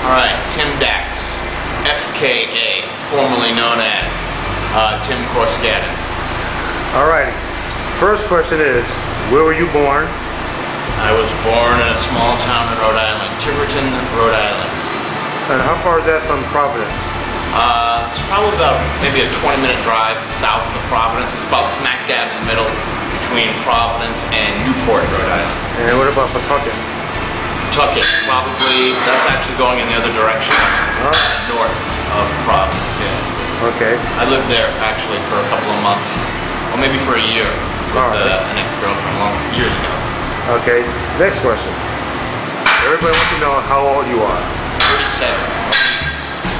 Alright, Tim Dax, FKA, formerly known as Tim Corskadden. Alrighty, first question is, where were you born? I was born in a small town in Rhode Island, Tiverton, Rhode Island. And how far is that from Providence? It's probably about maybe a 20-minute drive south of Providence. It's about smack dab in the middle between Providence and Newport, Rhode Island. And what about Pawtucket? Pawtucket, probably, that's actually going in the other direction, north of Providence, yeah. Okay. I lived there actually for a couple of months, or maybe for a year, with an ex-girlfriend years ago. Okay, next question. Everybody wants to know how old you are.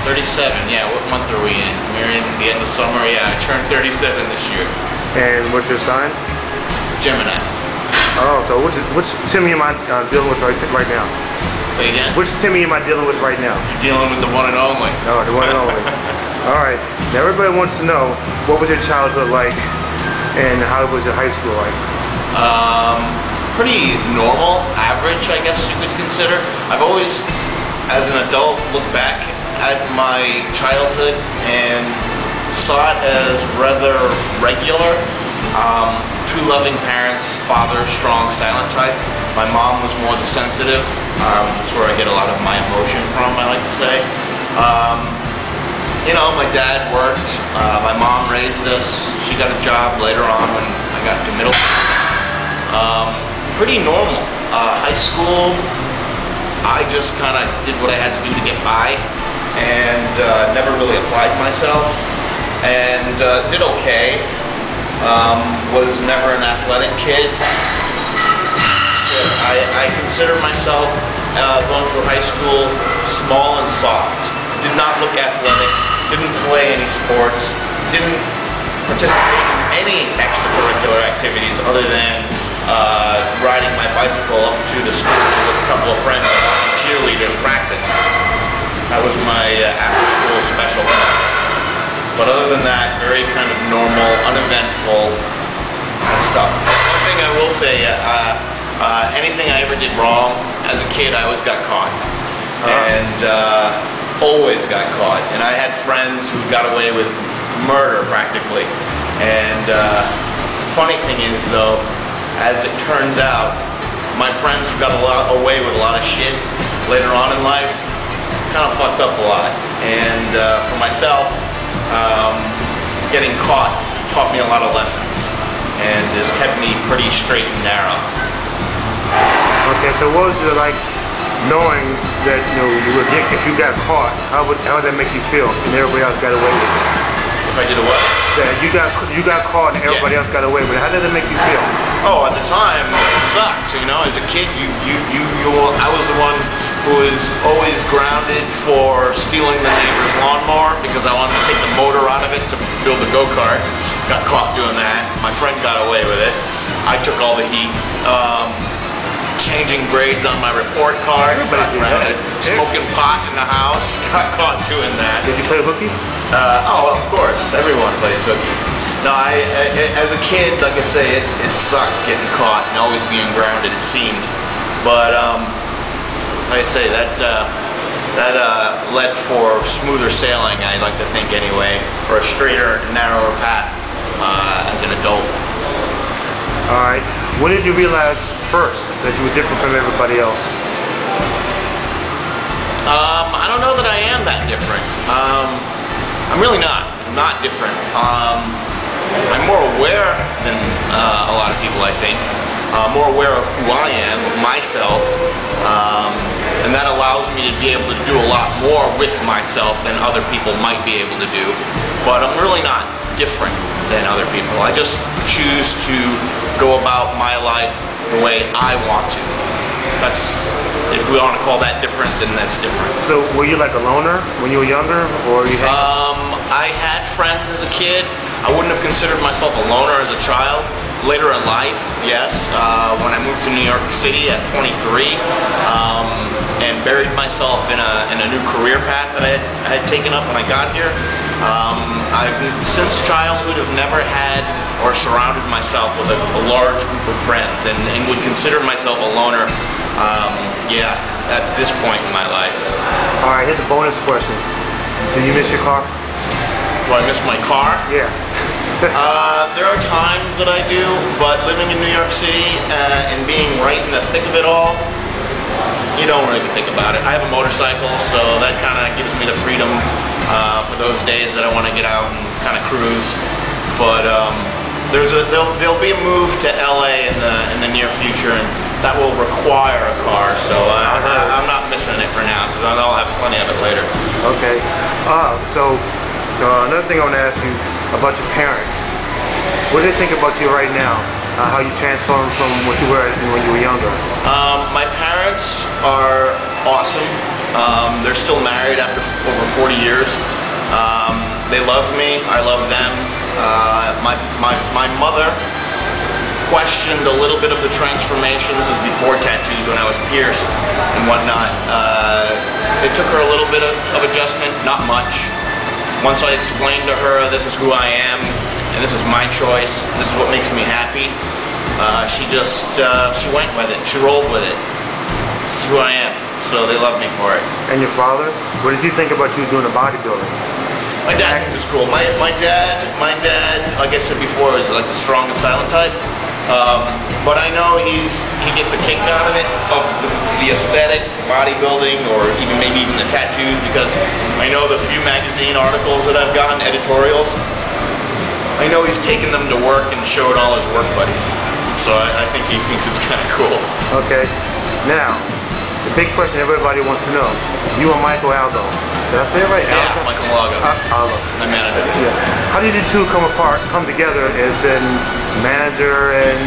37, yeah, what month are we in? We're in the end of summer, yeah, I turned 37 this year. And what's your sign? Gemini. Oh, so which Timmy am I dealing with right now? Say again? Which Timmy am I dealing with right now? You're dealing with the one and only. Oh, the one and only. Alright, now everybody wants to know, what was your childhood like and how was your high school like? Pretty normal, average, I guess you could consider. I've always, as an adult, looked back at my childhood and saw it as rather regular. Two loving parents, father, strong, silent type. My mom was more the sensitive. That's where I get a lot of my emotion from, I like to say. You know, my dad worked, my mom raised us. She got a job later on when I got to middle school. Pretty normal. High school, I just kind of did what I had to do to get by and never really applied myself and did okay. Was never an athletic kid. So I consider myself going through high school small and soft. Did not look athletic, didn't play any sports, didn't participate in any extracurricular activities other than riding my bicycle up to the school with a couple of friends and watching cheerleaders practice. That was my after-school special. But other than that, very kind of normal, uneventful stuff. One thing I will say, anything I ever did wrong as a kid, I always got caught. And always got caught. And I had friends who got away with murder practically. And funny thing is though, as it turns out, my friends who got away with a lot of shit later on in life kind of fucked up a lot. And for myself, getting caught taught me a lot of lessons and has kept me pretty straight and narrow. Okay, so what was it like knowing that if you got caught, how would that make you feel and everybody else got away with it? If I did a what? Yeah, you got caught and everybody else got away with it. How did it make you feel? Oh, at the time it sucked. You know, as a kid, I was the one who was always grounded for stealing the neighbor's lawnmower because I wanted to take the motor out of it to build a go-kart. Got caught doing that. My friend got away with it. I took all the heat. Changing grades on my report card. Got grounded. Smoking pot in the house. Got caught doing that. Did you play hooky? Oh, of course. Everyone plays hooky. No, as a kid, like I say, it sucked getting caught and always being grounded, it seemed. But, like I say, that led for smoother sailing, I like to think anyway, or a straighter, narrower path as an adult. Alright, when did you realize first that you were different from everybody else? I don't know that I am that different. I'm really not. I'm not different. I'm more aware than a lot of people, I think. More aware of who I am, of myself, and that allows me to be able to do a lot more with myself than other people might be able to do. But I'm really not different than other people. I just choose to go about my life the way I want to. That's, if we want to call that different, then that's different. So were you like a loner when you were younger, or you had? I had friends as a kid. I wouldn't have considered myself a loner as a child. Later in life, yes. When I moved to New York City at 23 and buried myself in a new career path that I had taken up when I got here, I've since childhood have never had or surrounded myself with a large group of friends and would consider myself a loner, yeah, at this point in my life. All right, here's a bonus question. Do you miss your car? Do I miss my car? Yeah. There are times that I do, but living in New York City and being right in the thick of it all, you don't really think about it. I have a motorcycle, so that kind of gives me the freedom for those days that I want to get out and kind of cruise. But there'll be a move to LA in the near future, and that will require a car. So I'm not missing it for now because I'll have plenty of it later. Okay. So another thing I want to ask you about your parents. What do they think about you right now? How you transformed from what you were when you were younger? My parents are awesome. They're still married after over 40 years. They love me. I love them. My mother questioned a little bit of the transformation. This is before tattoos, when I was pierced and whatnot. It took her a little bit of adjustment, not much. Once I explained to her, this is who I am, and this is my choice, this is what makes me happy, she went with it, she rolled with it. This is who I am, so they love me for it. And your father? What does he think about you doing the bodybuilding? My dad thinks it's cool. My dad, like I said before, is like the strong and silent type. But I know he gets a kick out of it, of the aesthetic, bodybuilding, or maybe even the tattoos, because I know the few magazine articles that I've gotten, editorials, I know he's taken them to work and showed all his work buddies. So I think he thinks it's kind of cool. Okay. Now, the big question everybody wants to know, you and Michael Aldo. Did I say it right? Yeah, Michael Aldo. Aldo. My manager. Yeah. How did you two come together as a manager and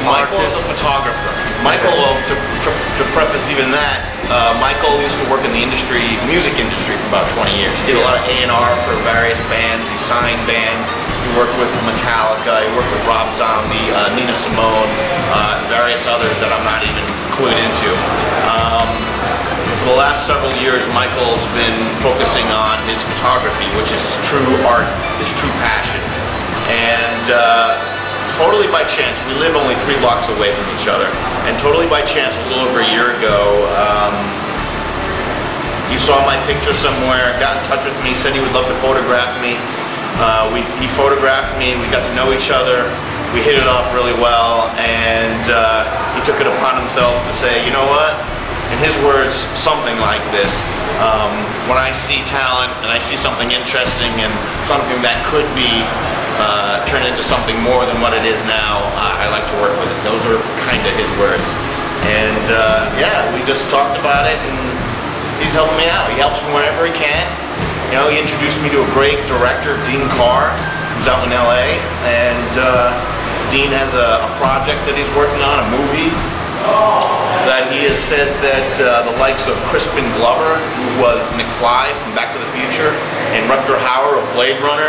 Michael artist? is a photographer. Michael, to preface even that, Michael used to work in the music industry for about 20 years. He did a lot of A&R for various bands. He signed bands. He worked with Metallica. He worked with Rob Zombie, Nina Simone, and various others that I'm not even clued into. For the last several years, Michael's been focusing on his photography, which is his true art, his true passion. And totally by chance, we live only 3 blocks away from each other, and totally by chance, a little over a year ago, he saw my picture somewhere, got in touch with me, said he would love to photograph me. He photographed me, we got to know each other, we hit it off really well, and he took it upon himself to say, you know what? In his words, something like this. When I see talent and I see something interesting and something that could be turned into something more than what it is now, I like to work with it. Those are kind of his words. And yeah, we just talked about it, and he's helping me out. He helps me whenever he can. You know, he introduced me to a great director, Dean Carr, who's out in LA, and Dean has a project that he's working on, a movie, that he has said that the likes of Crispin Glover, who was McFly from Back to the Future, and Rutger Hauer of Blade Runner,